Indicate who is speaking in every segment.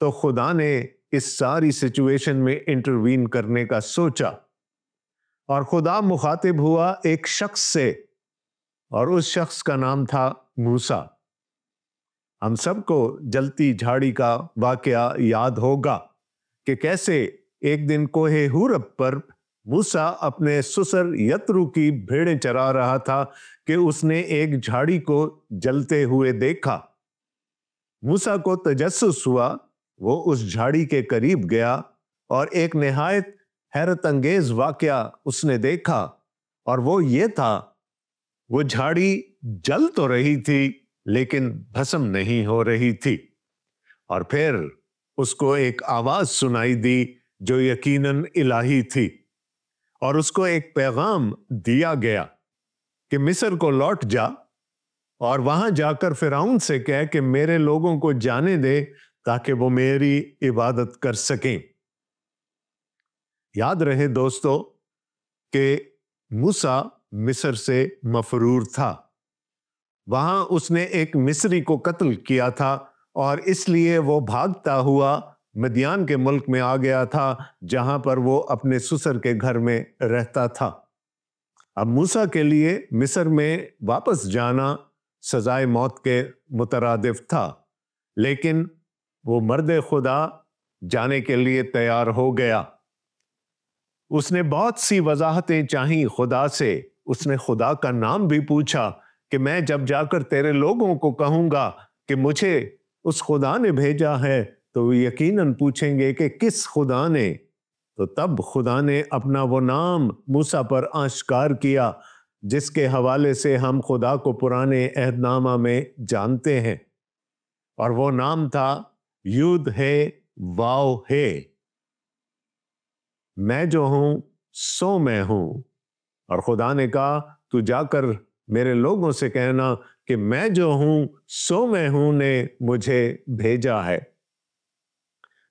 Speaker 1: تو خدا نے اس ساری سچویشن میں انٹروین کرنے کا سوچا، اور خدا مخاطب ہوا ایک شخص سے، اور اس شخص کا نام تھا موسیٰ۔ ہم سب کو جلتی جھاڑی کا واقعہ یاد ہوگا کہ کیسے ایک دن کوہ حورب پر موسیٰ اپنے سسر یترو کی بھیڑیں چرا رہا تھا کہ اس نے ایک جھاڑی کو جلتے ہوئے دیکھا۔ موسیٰ کو تجسس ہوا، وہ اس جھاڑی کے قریب گیا اور ایک نہایت حیرت انگیز واقعہ اس نے دیکھا، اور وہ یہ تھا، وہ جھاڑی جل تو رہی تھی لیکن بھسم نہیں ہو رہی تھی۔ اور پھر اس کو ایک آواز سنائی دی جو یقیناً الہی تھی، اور اس کو ایک پیغام دیا گیا کہ مصر کو لوٹ جا اور وہاں جا کر فرعون سے کہہ کہ میرے لوگوں کو جانے دے تاکہ وہ میری عبادت کر سکیں۔ یاد رہے دوستو کہ موسیٰ مصر سے مفرور تھا، وہاں اس نے ایک مصری کو قتل کیا تھا، اور اس لیے وہ بھاگتا ہوا مدیان کے ملک میں آ گیا تھا جہاں پر وہ اپنے سسر کے گھر میں رہتا تھا۔ اب موسیٰ کے لیے مصر میں واپس جانا سزائے موت کے مترادف تھا، لیکن وہ مرد خدا جانے کے لیے تیار ہو گیا۔ اس نے بہت سی وضاحتیں چاہیں خدا سے، اس نے خدا کا نام بھی پوچھا کہ میں جب جا کر تیرے لوگوں کو کہوں گا کہ مجھے اس خدا نے بھیجا ہے تو وہ یقیناً پوچھیں گے کہ کس خدا نے؟ تو تب خدا نے اپنا وہ نام موسیٰ پر آشکار کیا جس کے حوالے سے ہم خدا کو پرانے عہد نامہ میں جانتے ہیں، اور وہ نام تھا یود ہے واو ہے، میں جو ہوں سو میں ہوں۔ اور خدا نے کہا تو جا کر میرے لوگوں سے کہنا کہ میں جو ہوں سو میں ہوں نے مجھے بھیجا ہے۔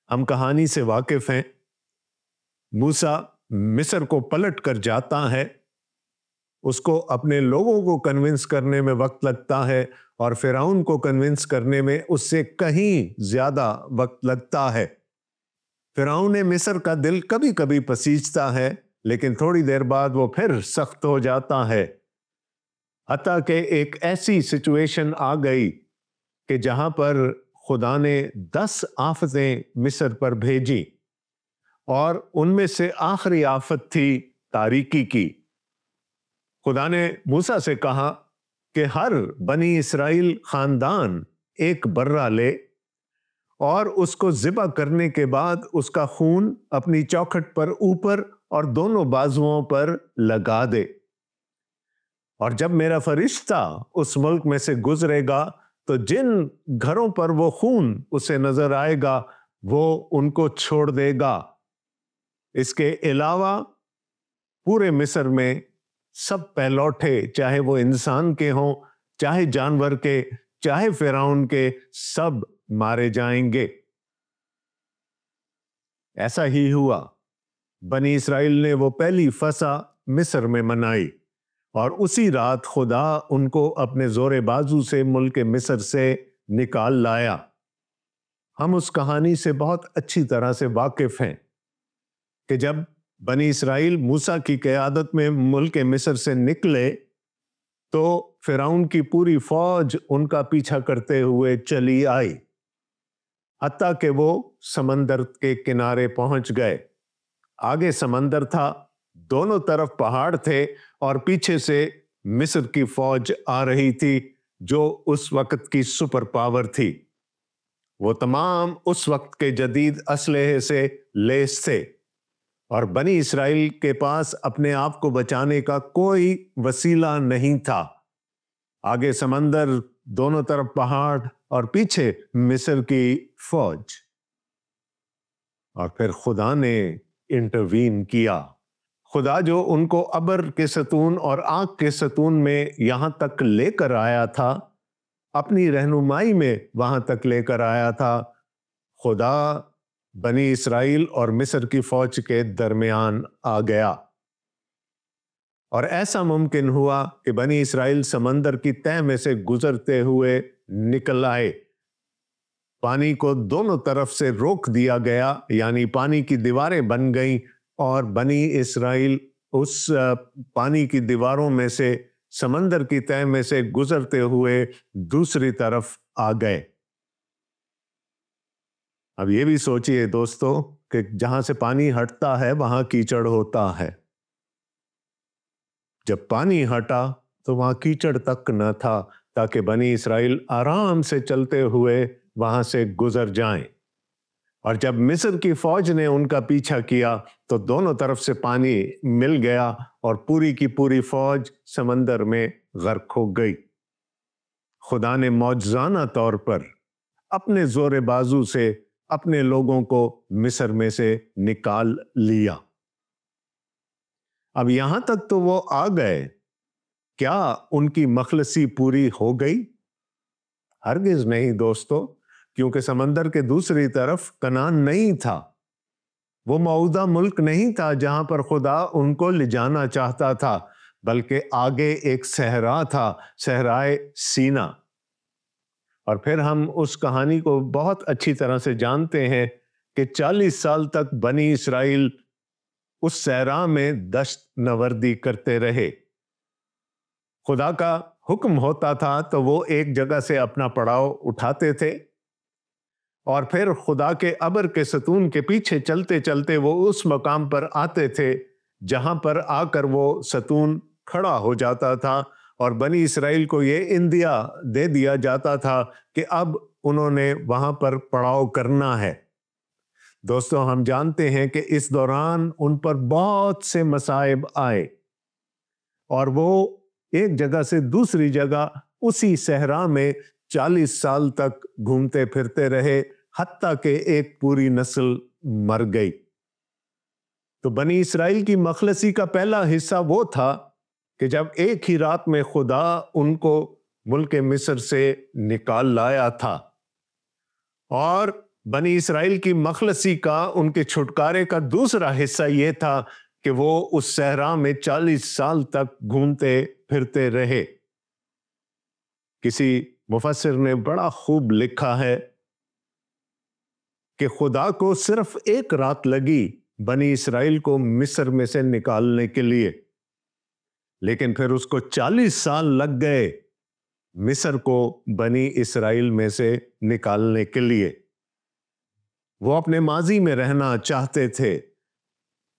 Speaker 1: ہم کہانی سے واقف ہیں، موسیٰ مصر کو پلٹ کر جاتا ہے، اس کو اپنے لوگوں کو کنونس کرنے میں وقت لگتا ہے، اور فرعون کو کنونس کرنے میں اس سے کہیں زیادہ وقت لگتا ہے۔ فرعون مصر کا دل کبھی کبھی پسیجتا ہے، لیکن تھوڑی دیر بعد وہ پھر سخت ہو جاتا ہے، حتیٰ کہ ایک ایسی سچویشن آ گئی کہ جہاں پر خدا نے 10 آفتیں مصر پر بھیجی، اور ان میں سے آخری آفت تھی تاریکی کی۔ خدا نے موسیٰ سے کہا کہ ہر بنی اسرائیل خاندان ایک برہ لے اور اس کو ذبح کرنے کے بعد اس کا خون اپنی چوکھٹ پر اوپر اور دونوں بازوؤں پر لگا دے، اور جب میرا فرشتہ اس ملک میں سے گزرے گا تو جن گھروں پر وہ خون اسے نظر آئے گا وہ ان کو چھوڑ دے گا۔ اس کے علاوہ پورے مصر میں سب پہلوٹے، چاہے وہ انسان کے ہوں، چاہے جانور کے، چاہے فرعون کے، سب مارے جائیں گے۔ ایسا ہی ہوا، بنی اسرائیل نے وہ پہلی فسح مصر میں منائی، اور اسی رات خدا ان کو اپنے زور بازو سے ملک مصر سے نکال لایا۔ ہم اس کہانی سے بہت اچھی طرح سے واقف ہیں کہ جب بنی اسرائیل موسیٰ کی قیادت میں ملک مصر سے نکلے تو فرعون کی پوری فوج ان کا پیچھا کرتے ہوئے چلی آئی، حتیٰ کہ وہ سمندر کے کنارے پہنچ گئے۔ آگے سمندر تھا، دونوں طرف پہاڑ تھے، اور پیچھے سے مصر کی فوج آ رہی تھی جو اس وقت کی سپر پاور تھی۔ وہ تمام اس وقت کے جدید اسلحے سے لیس تھے، اور بنی اسرائیل کے پاس اپنے آپ کو بچانے کا کوئی وسیلہ نہیں تھا۔ آگے سمندر، دونوں طرف پہاڑ، اور پیچھے مصر کی فوج۔ اور پھر خدا نے انٹروین کیا۔ خدا جو ان کو ابر کے ستون اور آگ کے ستون میں یہاں تک لے کر آیا تھا، اپنی رہنمائی میں وہاں تک لے کر آیا تھا، خدا بنی اسرائیل اور مصر کی فوج کے درمیان آ گیا، اور ایسا ممکن ہوا کہ بنی اسرائیل سمندر کی تہہ میں سے گزرتے ہوئے نکل آئے۔ پانی کو دونوں طرف سے روک دیا گیا، یعنی پانی کی دیواریں بن گئیں اور بنی اسرائیل اس پانی کی دیواروں میں سے، سمندر کی تہہ میں سے گزرتے ہوئے دوسری طرف آ گئے۔ اب یہ بھی سوچئے دوستو کہ جہاں سے پانی ہٹتا ہے وہاں کیچڑ ہوتا ہے۔ جب پانی ہٹا تو وہاں کیچڑ تک نہ تھا، تاکہ بنی اسرائیل آرام سے چلتے ہوئے وہاں سے گزر جائیں۔ اور جب مصر کی فوج نے ان کا پیچھا کیا تو دونوں طرف سے پانی مل گیا اور پوری کی پوری فوج سمندر میں غرق ہو گئی۔ خدا نے معجزانہ طور پر اپنے زور بازو سے اپنے لوگوں کو مصر میں سے نکال لیا۔ اب یہاں تک تو وہ آ گئے، کیا ان کی مخلصی پوری ہو گئی؟ ہرگز نہیں دوستو، کیونکہ سمندر کے دوسری طرف کنعان نہیں تھا۔ وہ موعودہ ملک نہیں تھا جہاں پر خدا ان کو لے جانا چاہتا تھا، بلکہ آگے ایک صحرا تھا، صحرائے سینا۔ اور پھر ہم اس کہانی کو بہت اچھی طرح سے جانتے ہیں کہ 40 سال تک بنی اسرائیل اس صحرا میں دشت نوردی کرتے رہے۔ خدا کا حکم ہوتا تھا تو وہ ایک جگہ سے اپنا پڑاؤ اٹھاتے تھے، اور پھر خدا کے ابر کے ستون کے پیچھے چلتے چلتے وہ اس مقام پر آتے تھے جہاں پر آ کر وہ ستون کھڑا ہو جاتا تھا، اور بنی اسرائیل کو یہ اندیا دے دیا جاتا تھا کہ اب انہوں نے وہاں پر پڑاؤ کرنا ہے۔ دوستو، ہم جانتے ہیں کہ اس دوران ان پر بہت سے مصائب آئے، اور وہ ایک جگہ سے دوسری جگہ اسی صحرا میں 40 سال تک گھومتے پھرتے رہے، حتیٰ کہ ایک پوری نسل مر گئی۔ تو بنی اسرائیل کی مخلصی کا پہلا حصہ وہ تھا کہ جب ایک ہی رات میں خدا ان کو ملک مصر سے نکال لایا تھا، اور بنی اسرائیل کی مخلصی کا، ان کے چھٹکارے کا دوسرا حصہ یہ تھا کہ وہ اس صحرا میں 40 سال تک گھومتے پھرتے رہے۔ کسی مفسر نے بڑا خوب لکھا ہے کہ خدا کو صرف ایک رات لگی بنی اسرائیل کو مصر میں سے نکالنے کے لیے، لیکن پھر اس کو 40 سال لگ گئے مصر کو بنی اسرائیل میں سے نکالنے کے لیے۔ وہ اپنے ماضی میں رہنا چاہتے تھے۔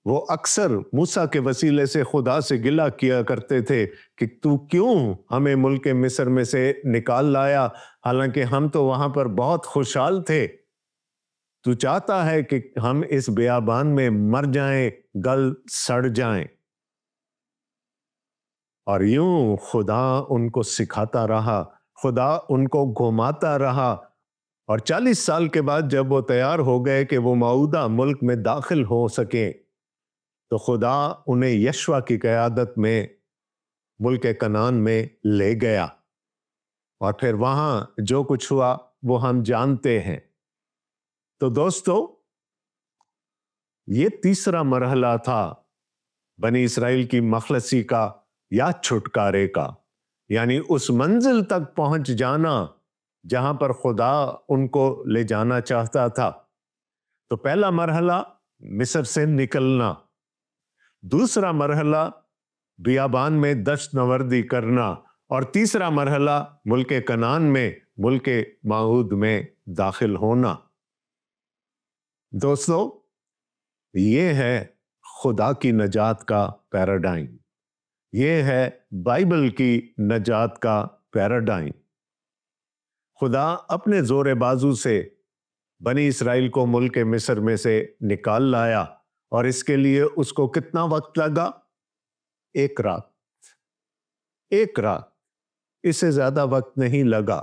Speaker 1: وہ اکثر موسیٰ کے وسیلے سے خدا سے گلہ کیا کرتے تھے کہ تو کیوں ہمیں ملک مصر میں سے نکال لایا، حالانکہ ہم تو وہاں پر بہت خوشحال تھے۔ تو چاہتا ہے کہ ہم اس بیابان میں مر جائیں، گل سڑ جائیں۔ اور یوں خدا ان کو سکھاتا رہا، خدا ان کو گھماتا رہا، اور 40 سال کے بعد جب وہ تیار ہو گئے کہ وہ موعودہ ملک میں داخل ہو سکیں، تو خدا انہیں یشوع کی قیادت میں ملک کنعان میں لے گیا، اور پھر وہاں جو کچھ ہوا وہ ہم جانتے ہیں۔ تو دوستو، یہ تیسرا مرحلہ تھا بنی اسرائیل کی مخلصی کا یا چھٹکارے کا، یعنی اس منزل تک پہنچ جانا جہاں پر خدا ان کو لے جانا چاہتا تھا۔ تو پہلا مرحلہ مصر سے نکلنا، دوسرا مرحلہ بیابان میں دشت نوردی کرنا، اور تیسرا مرحلہ ملک کنعان میں، ملک موعود میں داخل ہونا۔ دوستو، یہ ہے خدا کی نجات کا پیراڈائم، یہ ہے بائبل کی نجات کا پیراڈائم۔ خدا اپنے زور بازو سے بنی اسرائیل کو ملک مصر میں سے نکال لایا، اور اس کے لیے اس کو کتنا وقت لگا؟ ایک رات، ایک رات، اس سے زیادہ وقت نہیں لگا۔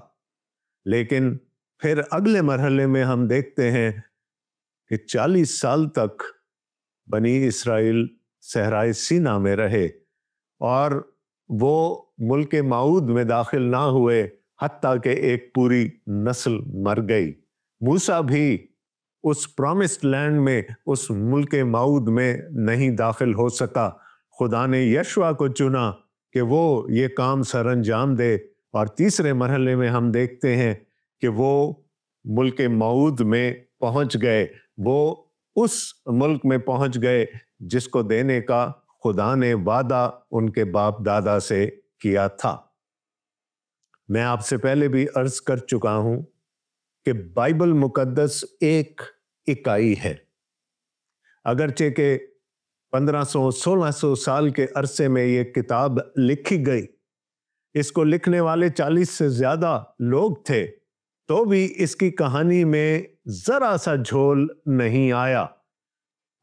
Speaker 1: لیکن پھر اگلے مرحلے میں ہم دیکھتے ہیں کہ 40 سال تک بنی اسرائیل صحرائے سینا میں رہے، اور وہ ملک موعود میں داخل نہ ہوئے، حتیٰ کہ ایک پوری نسل مر گئی۔ موسیٰ بھی اس پرامسڈ لینڈ میں، اس ملک موعود میں نہیں داخل ہو سکا۔ خدا نے یشوع کو چنا کہ وہ یہ کام سر انجام دے، اور تیسرے مرحلے میں ہم دیکھتے ہیں کہ وہ ملک موعود میں پہنچ گئے، وہ اس ملک میں پہنچ گئے جس کو دینے کا خدا نے وعدہ ان کے باپ دادا سے کیا تھا۔ میں آپ سے پہلے بھی عرض کر چکا ہوں کہ بائبل مقدس ایک اکائی ہے، اگرچہ کہ 1500-1600 سال کے عرصے میں یہ کتاب لکھی گئی، اس کو لکھنے والے 40 سے زیادہ لوگ تھے، تو بھی اس کی کہانی میں ذرا سا جھول نہیں آیا۔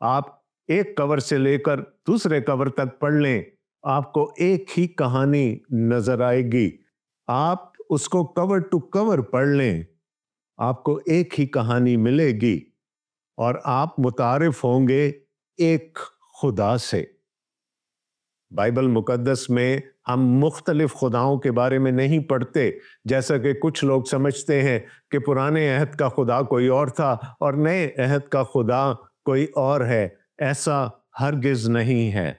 Speaker 1: آپ ایک کور سے لے کر دوسرے کور تک پڑھ لیں، آپ کو ایک ہی کہانی نظر آئے گی۔ آپ اس کو کور ٹو کور پڑھ لیں، آپ کو ایک ہی کہانی ملے گی، اور آپ متعارف ہوں گے ایک خدا سے۔ بائبل مقدس میں ہم مختلف خداؤں کے بارے میں نہیں پڑھتے، جیسا کہ کچھ لوگ سمجھتے ہیں کہ پرانے عہد کا خدا کوئی اور تھا اور نئے عہد کا خدا کوئی اور ہے۔ ایسا ہرگز نہیں ہے۔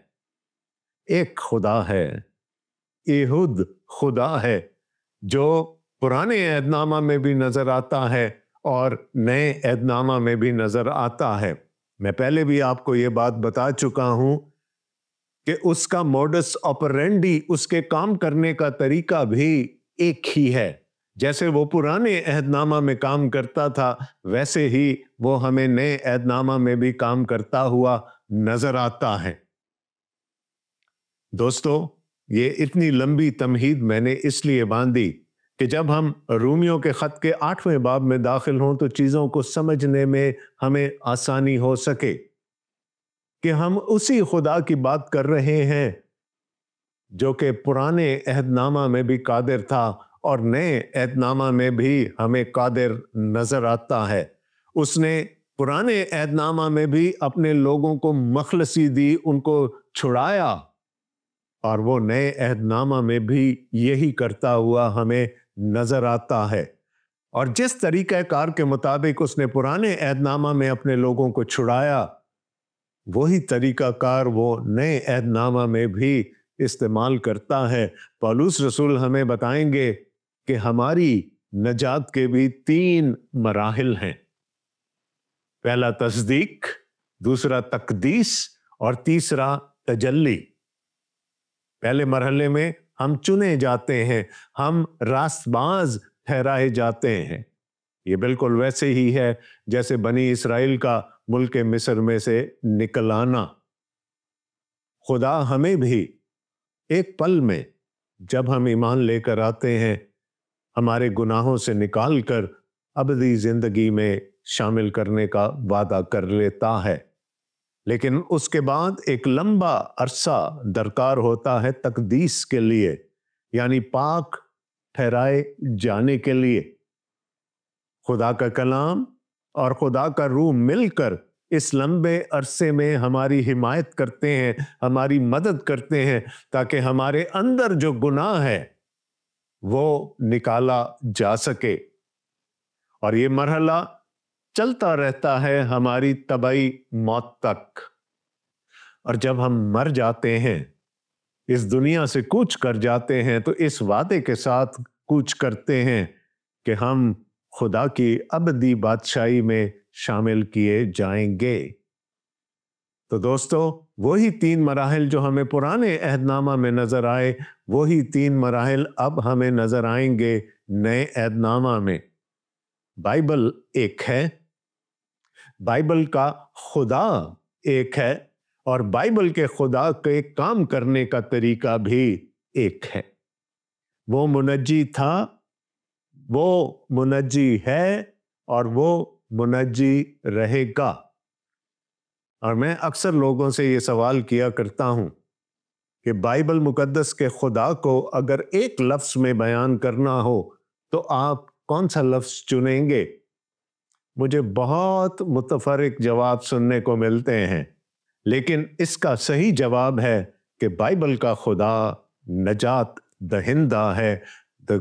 Speaker 1: ایک خدا ہے، ایہود خدا ہے، جو پرانے عہد نامہ میں بھی نظر آتا ہے اور نئے عہد نامہ میں بھی نظر آتا ہے۔ میں پہلے بھی آپ کو یہ بات بتا چکا ہوں کہ اس کا موڈس آپرینڈی، اس کے کام کرنے کا طریقہ بھی ایک ہی ہے۔ جیسے وہ پرانے عہد نامہ میں کام کرتا تھا، ویسے ہی وہ ہمیں نئے عہد نامہ میں بھی کام کرتا ہوا نظر آتا ہے۔ دوستو، یہ اتنی لمبی تمہید میں نے اس لیے باندھی کہ جب ہم رومیوں کے خط کے 8ویں باب میں داخل ہوں تو چیزوں کو سمجھنے میں ہمیں آسانی ہو سکے کہ ہم اسی خدا کی بات کر رہے ہیں جو کہ پرانے عہد نامہ میں بھی قادر تھا اور نئے عہد نامہ میں بھی ہمیں قادر نظر آتا ہے۔ اس نے پرانے عہد نامہ میں بھی اپنے لوگوں کو مخلصی دی، ان کو چھڑایا، اور وہ نئے عہد نامہ میں بھی یہی کرتا ہوا ہمیں نظر آتا ہے۔ اور جس طریقہ کار کے مطابق اس نے پرانے عہد نامہ میں اپنے لوگوں کو چھڑایا، وہی طریقہ کار وہ نئے عہد نامہ میں بھی استعمال کرتا ہے۔ پولس رسول ہمیں بتائیں گے کہ ہماری نجات کے بھی 3 مراحل ہیں۔ پہلا تصدیق، دوسرا تقدیس، اور تیسرا تجلی۔ پہلے مرحلے میں ہم چنے جاتے ہیں، ہم راست باز ٹھہرائے جاتے ہیں۔ یہ بالکل ویسے ہی ہے جیسے بنی اسرائیل کا ملک مصر میں سے نکل آنا۔ خدا ہمیں بھی ایک پل میں، جب ہم ایمان لے کر آتے ہیں، ہمارے گناہوں سے نکال کر ابدی زندگی میں شامل کرنے کا وعدہ کر لیتا ہے، لیکن اس کے بعد ایک لمبا عرصہ درکار ہوتا ہے تقدیس کے لیے، یعنی پاک ٹھہرائے جانے کے لیے۔ خدا کا کلام اور خدا کا روح مل کر اس لمبے عرصے میں ہماری حمایت کرتے ہیں، ہماری مدد کرتے ہیں، تاکہ ہمارے اندر جو گناہ ہے وہ نکالا جا سکے۔ اور یہ مرحلہ چلتا رہتا ہے ہماری طبعی موت تک۔ اور جب ہم مر جاتے ہیں، اس دنیا سے کوچ کر جاتے ہیں، تو اس وعدے کے ساتھ کوچ کرتے ہیں کہ ہم خدا کی ابدی بادشاہی میں شامل کیے جائیں گے۔ تو دوستو، وہی 3 مراحل جو ہمیں پرانے عہد نامہ میں نظر آئے، وہی 3 مراحل اب ہمیں نظر آئیں گے نئے عہد نامہ میں۔ بائبل ایک ہے، بائبل کا خدا ایک ہے، اور بائبل کے خدا کے کام کرنے کا طریقہ بھی ایک ہے۔ وہ منجی تھا، وہ منجی ہے، اور وہ منجی رہے گا۔ اور میں اکثر لوگوں سے یہ سوال کیا کرتا ہوں کہ بائبل مقدس کے خدا کو اگر ایک لفظ میں بیان کرنا ہو تو آپ کون سا لفظ چنیں گے؟ مجھے بہت متفرق جواب سننے کو ملتے ہیں، لیکن اس کا صحیح جواب ہے کہ بائبل کا خدا نجات دہندہ ہے۔ The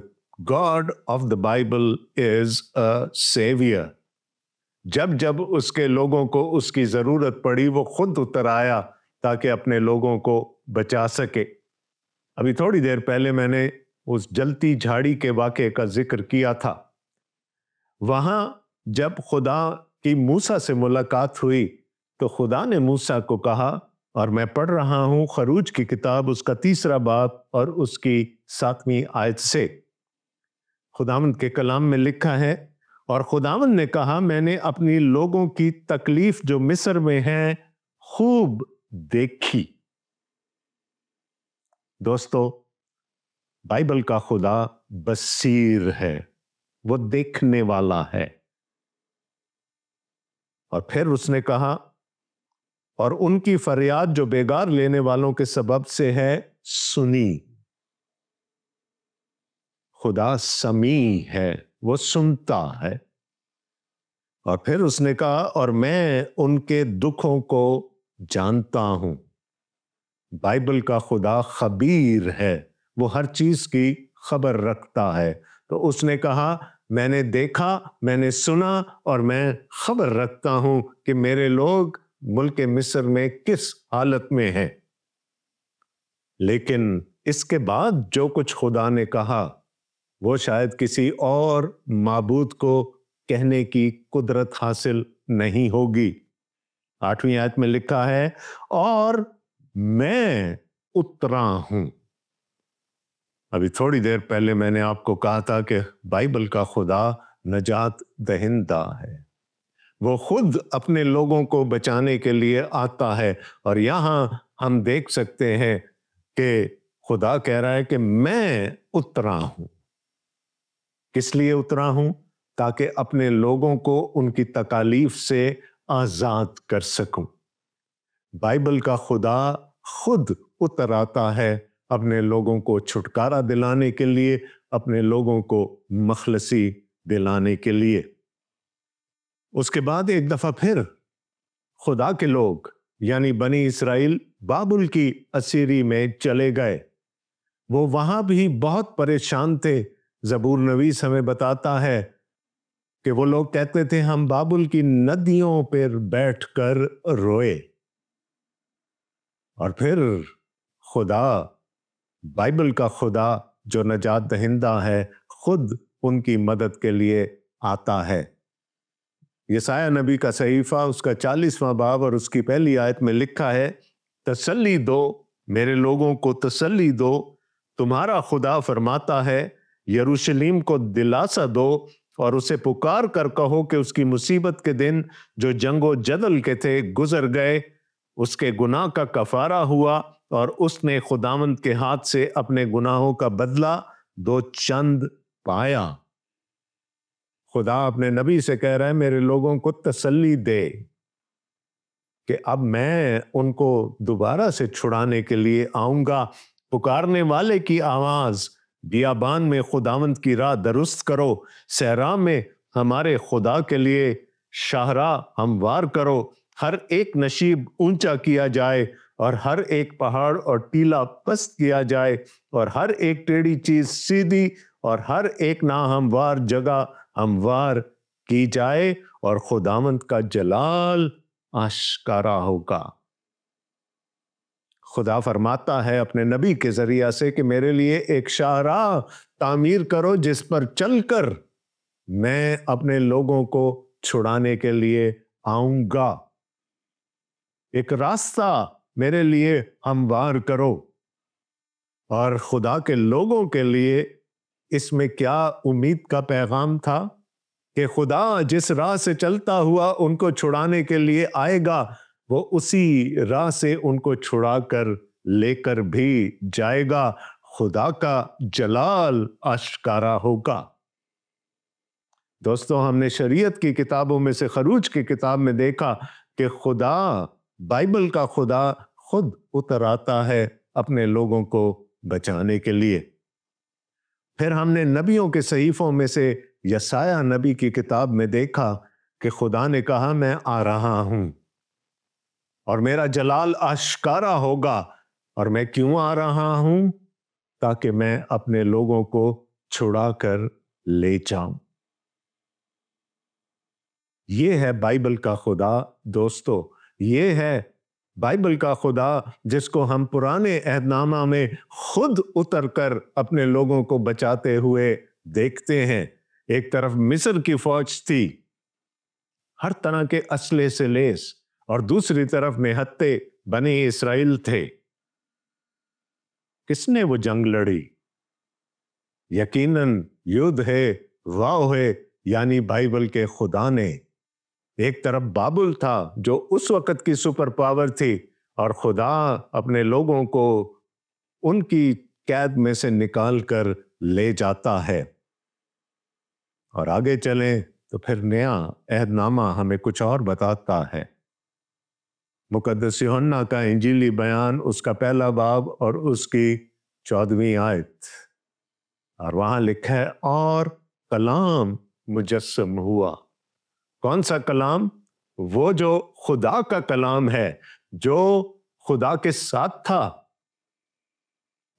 Speaker 1: God of the Bible is a savior۔ جب جب اس کے لوگوں کو اس کی ضرورت پڑی، وہ خود اتر آیا تاکہ اپنے لوگوں کو بچا سکے۔ ابھی تھوڑی دیر پہلے میں نے اس جلتی جھاڑی کے واقعے کا ذکر کیا تھا۔ وہاں جب خدا کی موسیٰ سے ملاقات ہوئی تو خدا نے موسیٰ کو کہا، اور میں پڑھ رہا ہوں خروج کی کتاب اس کا 3 باب اور اس کی 7ویں آیت سے۔ خداوند کے کلام میں لکھا ہے، اور خداوند نے کہا، میں نے اپنی لوگوں کی تکلیف جو مصر میں ہے خوب دیکھی۔ دوستو، بائبل کا خدا بصیر ہے، وہ دیکھنے والا ہے۔ اور پھر اس نے کہا، اور ان کی فریاد جو بیگار لینے والوں کے سبب سے ہے سنی۔ خدا سمیع ہے، وہ سنتا ہے۔ اور پھر اس نے کہا، اور میں ان کے دکھوں کو جانتا ہوں۔ بائبل کا خدا خبیر ہے، وہ ہر چیز کی خبر رکھتا ہے۔ تو اس نے کہا، میں نے دیکھا، میں نے سنا، اور میں خبر رکھتا ہوں کہ میرے لوگ ملک مصر میں کس حالت میں ہیں۔ لیکن اس کے بعد جو کچھ خدا نے کہا وہ شاید کسی اور معبود کو کہنے کی قدرت حاصل نہیں ہوگی۔ 8ویں آیت میں لکھا ہے، اور میں اترا ہوں۔ ابھی تھوڑی دیر پہلے میں نے آپ کو کہا تھا کہ بائبل کا خدا نجات دہندہ ہے، وہ خود اپنے لوگوں کو بچانے کے لیے آتا ہے۔ اور یہاں ہم دیکھ سکتے ہیں کہ خدا کہہ رہا ہے کہ میں اترا ہوں۔ کس لیے اترا ہوں؟ تاکہ اپنے لوگوں کو ان کی تکالیف سے آزاد کر سکوں۔ بائبل کا خدا خود اتر آتا ہے اپنے لوگوں کو چھٹکارا دلانے کے لیے، اپنے لوگوں کو مخلصی دلانے کے لیے۔ اس کے بعد ایک دفعہ پھر خدا کے لوگ یعنی بنی اسرائیل بابل کی اسیری میں چلے گئے۔ وہ وہاں بھی بہت پریشان تھے۔ زبور نویس ہمیں بتاتا ہے کہ وہ لوگ کہتے تھے، ہم بابل کی ندیوں پر بیٹھ کر روئے۔ اور پھر خدا، بائبل کا خدا جو نجات دہندہ ہے، خود ان کی مدد کے لیے آتا ہے۔ یسایہ نبی کا صحیفہ اس کا 40واں باب اور اس کی پہلی آیت میں لکھا ہے، تسلی دو میرے لوگوں کو، تسلی دو، تمہارا خدا فرماتا ہے، یروشلیم کو دلاسا دو اور اسے پکار کر کہو کہ اس کی مصیبت کے دن جو جنگ و جدل کے تھے گزر گئے، اس کے گناہ کا کفارہ ہوا اور اس نے خداوند کے ہاتھ سے اپنے گناہوں کا بدلہ 2 چند پایا۔ خدا اپنے نبی سے کہہ رہا ہے، میرے لوگوں کو تسلی دے کہ اب میں ان کو دوبارہ سے چھڑانے کے لیے آؤں گا۔ پکارنے والے کی آواز، بیابان میں خداوند کی راہ درست کرو، صحرا میں ہمارے خدا کے لیے شاہراہ ہموار کرو۔ ہر ایک نشیب اونچا کیا جائے اور ہر ایک پہاڑ اور ٹیلا پست کیا جائے، اور ہر ایک ٹیڑھی چیز سیدھی اور ہر ایک ناہموار جگہ ہموار کی جائے، اور خداوند کا جلال آشکارا ہوگا۔ خدا فرماتا ہے اپنے نبی کے ذریعہ سے کہ میرے لیے ایک شاہراہ تعمیر کرو جس پر چل کر میں اپنے لوگوں کو چھڑانے کے لیے آؤں گا۔ ایک راستہ میرے لیے ہموار کرو۔ اور خدا کے لوگوں کے لیے اس میں کیا امید کا پیغام تھا کہ خدا جس راہ سے چلتا ہوا ان کو چھڑانے کے لیے آئے گا، وہ اسی راہ سے ان کو چھڑا کر لے کر بھی جائے گا۔ خدا کا جلال آشکارا ہوگا۔ دوستو، ہم نے شریعت کی کتابوں میں سے خروج کی کتاب میں دیکھا کہ خدا، بائبل کا خدا خود اتر آتا ہے اپنے لوگوں کو بچانے کے لیے۔ پھر ہم نے نبیوں کے صحیفوں میں سے یسایہ نبی کی کتاب میں دیکھا کہ خدا نے کہا، میں آ رہا ہوں اور میرا جلال آشکارا ہوگا۔ اور میں کیوں آ رہا ہوں؟ تاکہ میں اپنے لوگوں کو چھڑا کر لے جاؤں۔ یہ ہے بائبل کا خدا دوستو، یہ ہے بائبل کا خدا جس کو ہم پرانے عہد نامہ میں خود اتر کر اپنے لوگوں کو بچاتے ہوئے دیکھتے ہیں۔ ایک طرف مصر کی فوج تھی ہر طرح کے اسلحے سے لیس، اور دوسری طرف نہتے بنی اسرائیل تھے۔ کس نے وہ جنگ لڑی؟ یقیناً یدھ ہے، واو ہے، یعنی بائبل کے خدا نے۔ ایک طرف بابل تھا جو اس وقت کی سپر پاور تھی، اور خدا اپنے لوگوں کو ان کی قید میں سے نکال کر لے جاتا ہے۔ اور آگے چلیں تو پھر نیا عہد نامہ ہمیں کچھ اور بتاتا ہے۔ مقدس یوحنا کا انجیلی بیان، اس کا پہلا باب اور اس کی 14ویں آیت، اور وہاں لکھا ہے اور کلام مجسم ہوا۔ کون سا کلام؟ وہ جو خدا کا کلام ہے، جو خدا کے ساتھ تھا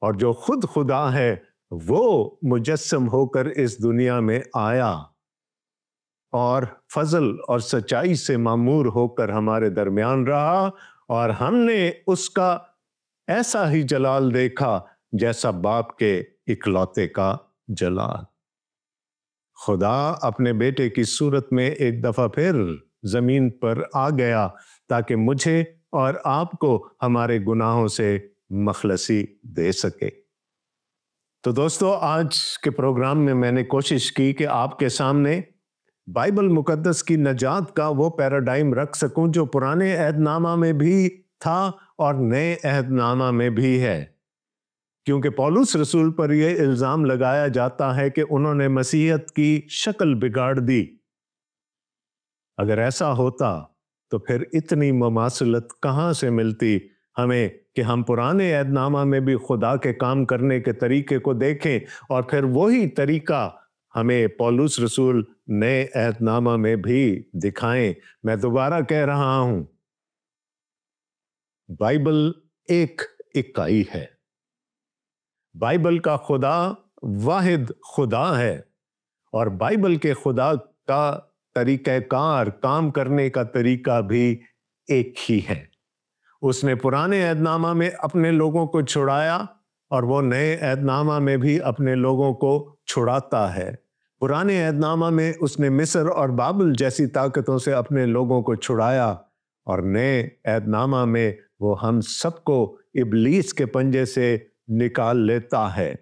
Speaker 1: اور جو خود خدا ہے، وہ مجسم ہو کر اس دنیا میں آیا اور فضل اور سچائی سے معمور ہو کر ہمارے درمیان رہا، اور ہم نے اس کا ایسا ہی جلال دیکھا جیسا باپ کے اکلوتے کا جلال۔ خدا اپنے بیٹے کی صورت میں ایک دفعہ پھر زمین پر آ گیا تاکہ مجھے اور آپ کو ہمارے گناہوں سے مخلصی دے سکے۔ تو دوستو، آج کے پروگرام میں میں نے کوشش کی کہ آپ کے سامنے بائبل مقدس کی نجات کا وہ پیراڈائم رکھ سکوں جو پرانے عہد نامہ میں بھی تھا اور نئے عہد نامہ میں بھی ہے، کیونکہ پولس رسول پر یہ الزام لگایا جاتا ہے کہ انہوں نے مسیحیت کی شکل بگاڑ دی۔ اگر ایسا ہوتا تو پھر اتنی مماثلت کہاں سے ملتی ہمیں کہ ہم پرانے عہد نامہ میں بھی خدا کے کام کرنے کے طریقے کو دیکھیں، اور پھر وہی طریقہ ہمیں پولس رسول نئے عہد نامہ میں بھی دکھائیں۔ میں دوبارہ کہہ رہا ہوں، بائبل ایک اکائی ہے۔ بائبل کا خدا واحد خدا ہے، اور بائبل کے خدا کا طریقہ کار، کام کرنے کا طریقہ بھی ایک ہی ہے۔ اس نے پرانے عہد نامہ میں اپنے لوگوں کو چھڑایا، اور وہ نئے عہد نامہ میں بھی اپنے لوگوں کو چھڑاتا ہے۔ پرانے عہد نامہ میں اس نے مصر اور بابل جیسی طاقتوں سے اپنے لوگوں کو چھڑایا، اور نئے عہد نامہ میں وہ ہم سب کو ابلیس کے پنجے سے نکال لیتا ہے۔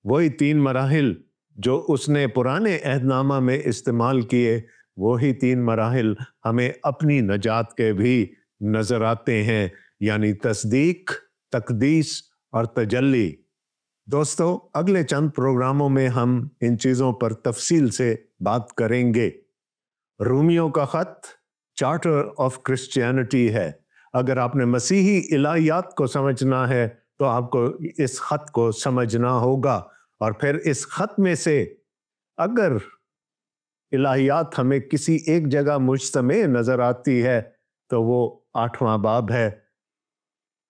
Speaker 1: وہی 3 مراحل جو اس نے پرانے عہد نامہ میں استعمال کیے، وہی 3 مراحل ہمیں اپنی نجات کے بھی نظر آتے ہیں، یعنی تصدیق، تقدیس اور تجلی۔ دوستو، اگلے چند پروگراموں میں ہم ان چیزوں پر تفصیل سے بات کریں گے۔ رومیوں کا خط چارٹر آف کرسچینٹی ہے۔ اگر آپ نے مسیحی الہیات کو سمجھنا ہے تو آپ کو اس خط کو سمجھنا ہوگا، اور پھر اس خط میں سے اگر الہیات ہمیں کسی ایک جگہ مجتمع نظر آتی ہے تو وہ 8واں باب ہے۔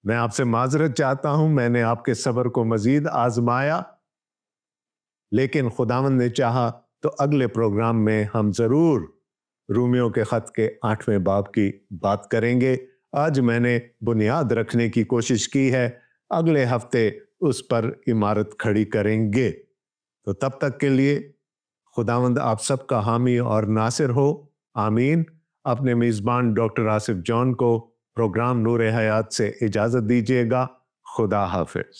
Speaker 1: میں آپ سے معذرت چاہتا ہوں، میں نے آپ کے صبر کو مزید آزمایا، لیکن خداوند نے چاہا تو اگلے پروگرام میں ہم ضرور رومیوں کے خط کے 8ویں باب کی بات کریں گے۔ آج میں نے بنیاد رکھنے کی کوشش کی ہے، اگلے ہفتے اس پر عمارت کھڑی کریں گے۔ تو تب تک کے لیے خداوند آپ سب کا حامی اور ناصر ہو، آمین۔ اپنے میزبان ڈاکٹر آصف جان کو پروگرام نور حیات سے اجازت دیجیے گا۔ خدا حافظ۔